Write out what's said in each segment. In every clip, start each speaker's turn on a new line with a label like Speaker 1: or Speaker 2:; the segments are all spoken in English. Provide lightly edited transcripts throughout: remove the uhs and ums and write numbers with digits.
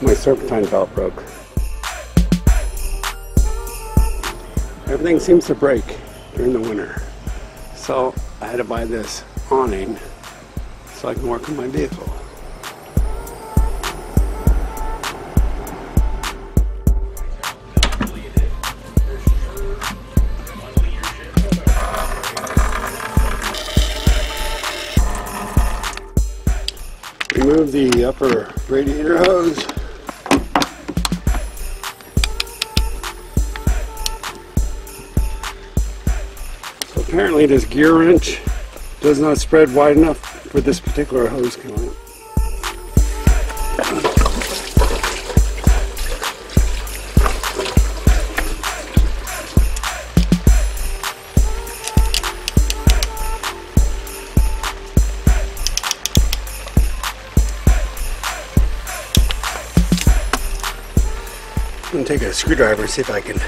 Speaker 1: my serpentine belt broke. Everything seems to break during the winter. So I had to buy this awning so I can work on my vehicle. Remove the upper radiator hose. So apparently this gear wrench does not spread wide enough for this particular hose clamp. I'm going to take a screwdriver and see if I can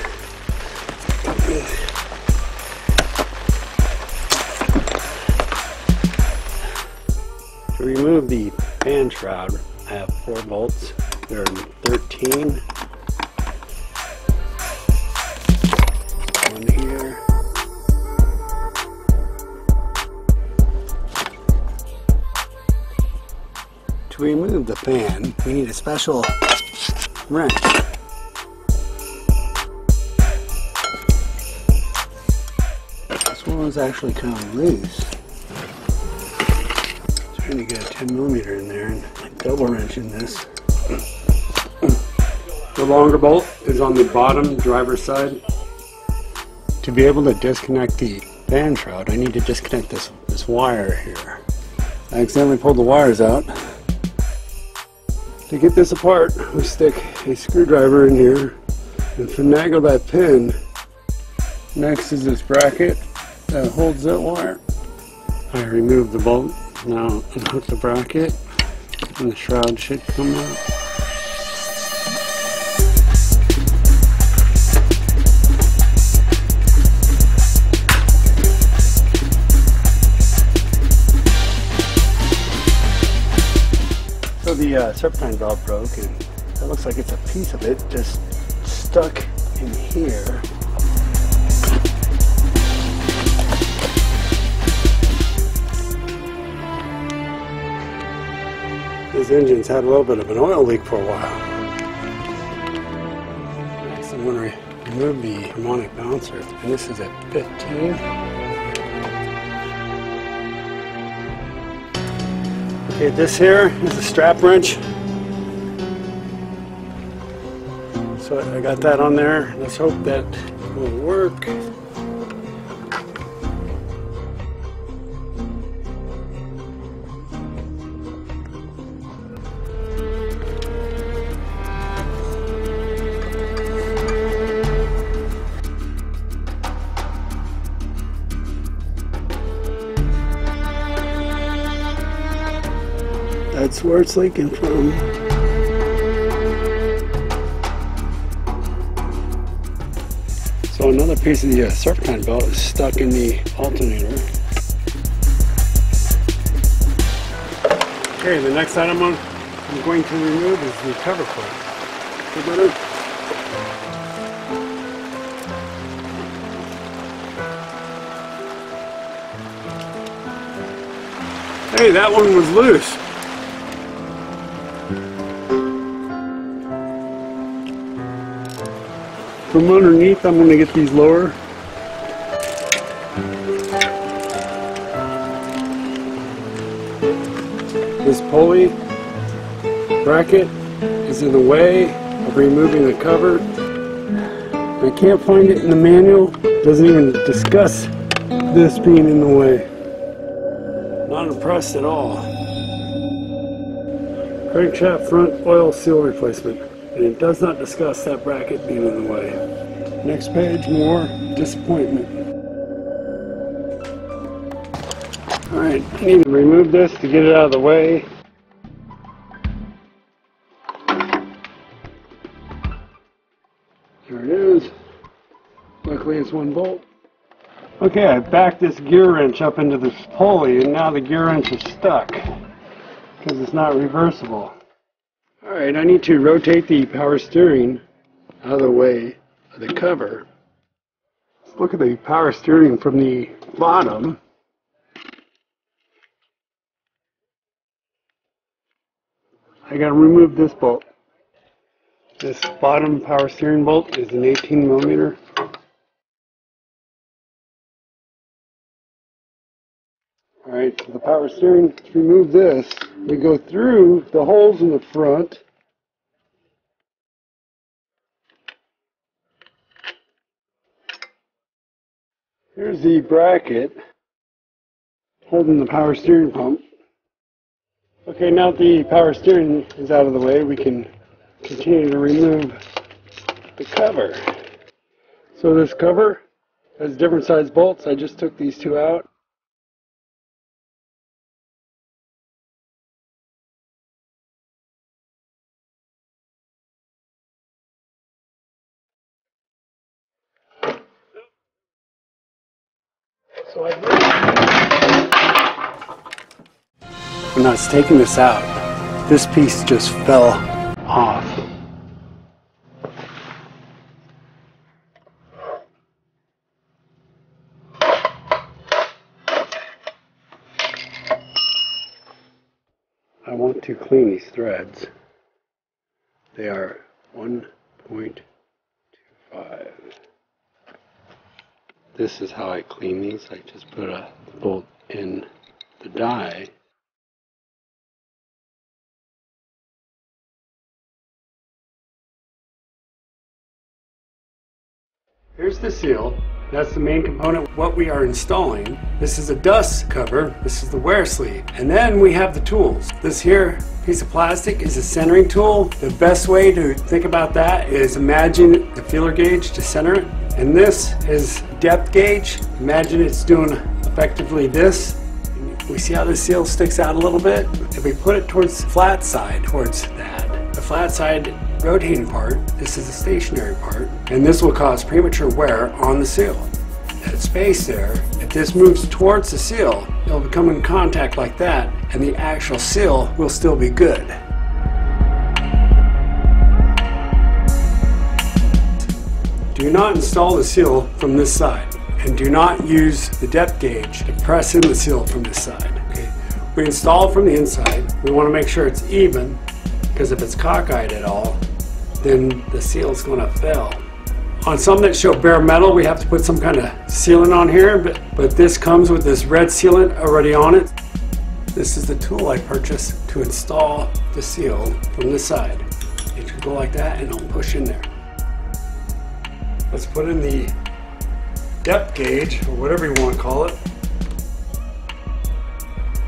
Speaker 1: to remove the fan shroud. I have 4 bolts. They're 13. One here. To remove the fan, we need a special wrench. This one was actually kind of loose. Trying to get a 10mm in there and double wrenching this. The longer bolt is on the bottom driver's side. To be able to disconnect the fan shroud, I need to disconnect this wire here. I accidentally pulled the wires out. To get this apart, we stick a screwdriver in here and finagle that pin. Next is this bracket that holds that wire. I remove the bolt now and hook the bracket, and the shroud should come out. So the serpentine belt broke, and it looks like it's a piece of it just stuck in here. This engine's had a little bit of an oil leak for a while. Next I'm going to remove the harmonic bouncer, and this is at 15. Okay, this here is a strap wrench. So I got that on there. Let's hope that will work. That's where it's leaking from. So another piece of the serpentine belt is stuck in the alternator. Okay, the next item I'm going to remove is the cover plate. Hey, that one was loose. From underneath, I'm going to get these lower. This pulley bracket is in the way of removing the cover. I can't find it in the manual. It doesn't even discuss this being in the way. Not impressed at all. Crankshaft front oil seal replacement. And it does not discuss that bracket being in the way. Next page, more disappointment. Alright, I need to remove this to get it out of the way. There it is. Luckily it's one bolt. Okay, I backed this gear wrench up into this pulley, and now the gear wrench is stuck because it's not reversible. Alright, I need to rotate the power steering out of the way of the cover. Let's look at the power steering from the bottom. I gotta remove this bolt. This bottom power steering bolt is an 18 millimeter. Alright, so the power steering, to remove this, we go through the holes in the front. Here's the bracket holding the power steering pump. Okay, now that the power steering is out of the way, we can continue to remove the cover. So this cover has different size bolts. I just took these two out. So when I was taking this out, this piece just fell off. I want to clean these threads. They are 1.25. This is how I clean these. I just put a bolt in the die. Here's the seal. That's the main component, what we are installing. This is a dust cover. This is the wear sleeve. And then we have the tools. This here piece of plastic is a centering tool. The best way to think about that is imagine the feeler gauge to center it. And this is depth gauge. Imagine it's doing effectively this. We see how the seal sticks out a little bit? If we put it towards the flat side, towards that, the flat side rotating part, this is the stationary part, and this will cause premature wear on the seal. That space there, if this moves towards the seal, it'll come in contact like that, and the actual seal will still be good. Do not install the seal from this side, and do not use the depth gauge to press in the seal from this side. Okay? We install it from the inside. We want to make sure it's even, because if it's cockeyed at all, then the seal is going to fail. On some that show bare metal, we have to put some kind of sealant on here, but this comes with this red sealant already on it. This is the tool I purchased to install the seal from this side. It should go like that and it'll push in there. Let's put in the depth gauge, or whatever you want to call it.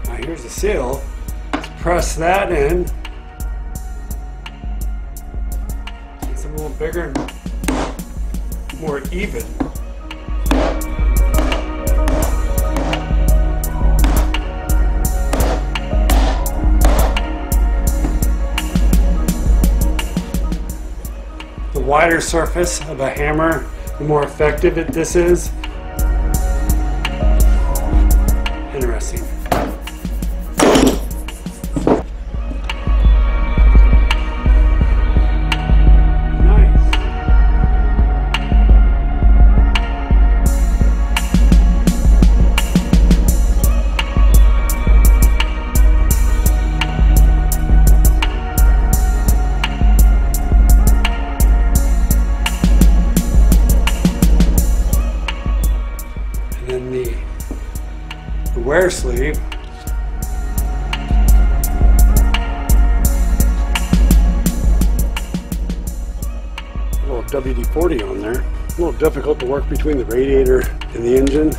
Speaker 1: Now here's the seal. Let's press that in. It's a little bigger and more even. The wider surface of a hammer, the more effective this is. Interesting. The wear sleeve. A little WD-40 on there. A little difficult to work between the radiator and the engine.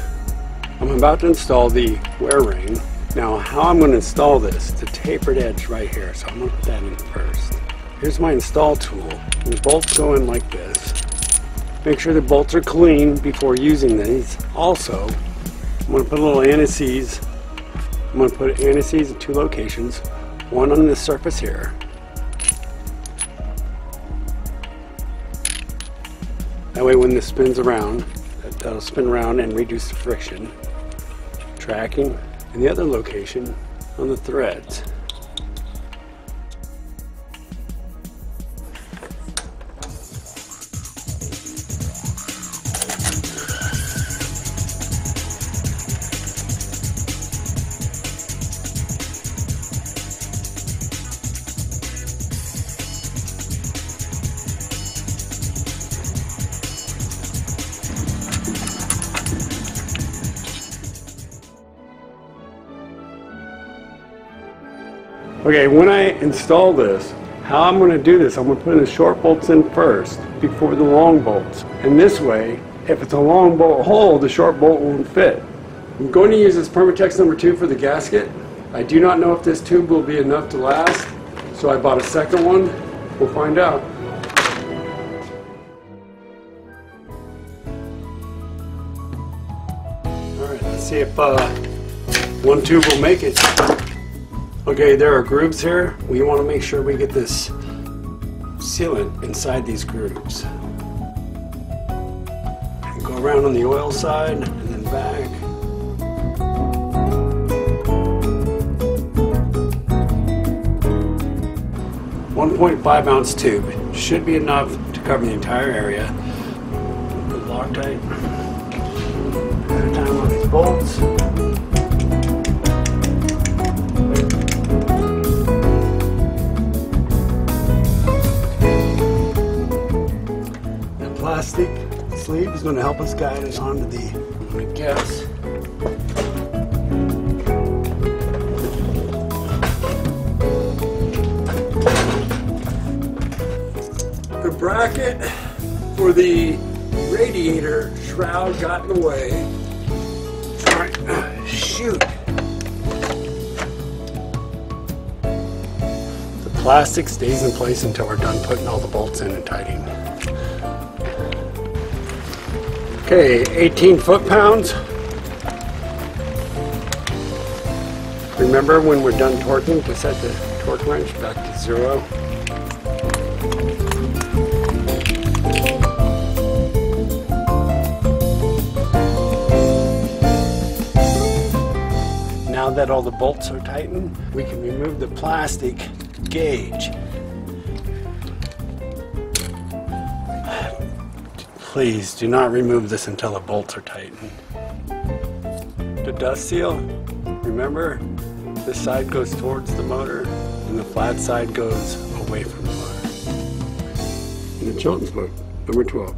Speaker 1: I'm about to install the wear ring. Now how I'm going to install this, it's a tapered edge right here, so I'm going to put that in first. Here's my install tool. And the bolts go in like this. Make sure the bolts are clean before using these. Also, I'm going to put a little anti-seize. I'm going to put anti-seize in two locations. One on this surface here. That way when this spins around, that'll spin around and reduce the friction. Tracking. And the other location on the threads. Okay, when I install this, how I'm going to do this, I'm going to put the short bolts in first before the long bolts. And this way, if it's a long bolt hole, the short bolt won't fit. I'm going to use this Permatex number 2 for the gasket. I do not know if this tube will be enough to last, so I bought a second one. We'll find out. Alright, let's see if one tube will make it. Okay, there are grooves here. We want to make sure we get this sealant inside these grooves. And go around on the oil side and then back. .5 ounce tube should be enough to cover the entire area. Put Loctite. Add time on these bolts. Plastic sleeve is going to help us guide us onto the, I'm going to guess, the bracket for the radiator shroud got in the way. All right, shoot. The plastic stays in place until we're done putting all the bolts in and tightening. Okay, 18 foot-pounds. Remember when we're done torquing to set the torque wrench back to 0. Now that all the bolts are tightened, we can remove the plastic gauge. Please do not remove this until the bolts are tightened. The dust seal, remember, this side goes towards the motor and the flat side goes away from the motor. In the Chilton's book, number 12,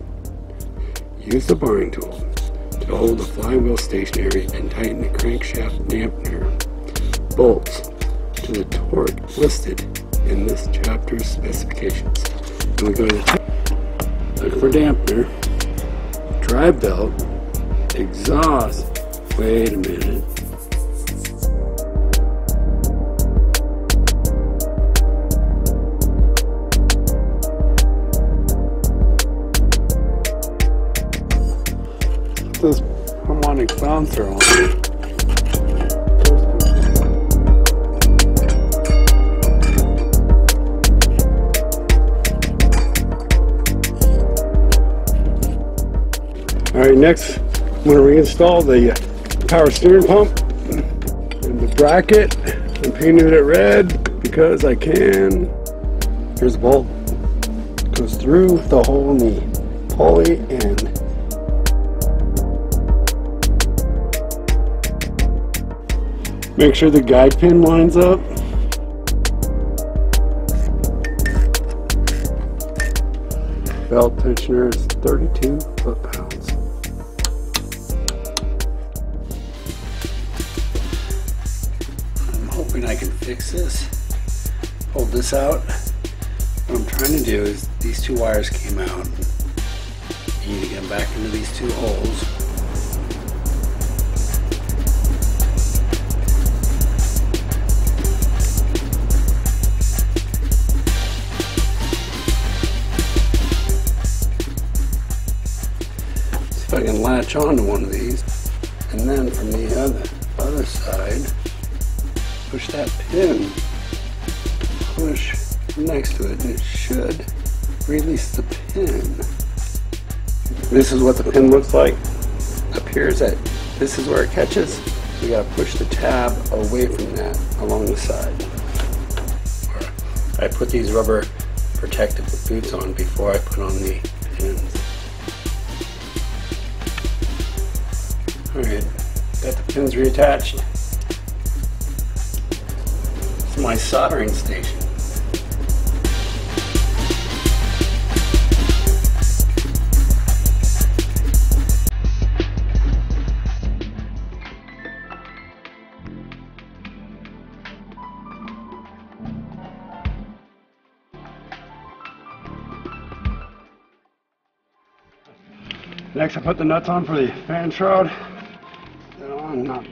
Speaker 1: use the boring tool to hold the flywheel stationary and tighten the crankshaft dampener bolts to the torque listed in this chapter's specifications. And we go to the look for dampener, drive belt, exhaust. Wait a minute. This harmonic bouncer on it. Alright, next I'm going to reinstall the power steering pump and the bracket. I'm painting it red because I can. Here's the bolt. Goes through the hole in the pulley and make sure the guide pin lines up. Belt tensioner is 32 foot-pounds. I'm hoping I can fix this. Hold this out. What I'm trying to do is these two wires came out. You need to get them back into these two holes. If I can latch onto one of these, and then from the other side, push that pin, push next to it, and it should release the pin. This is what the pin looks like. Appears that this is where it catches. We gotta push the tab away from that along the side. I put these rubber protective boots on before I put on the pins. Alright, got the pins reattached. It's my soldering station. Next I put the nuts on for the fan shroud. They're on, not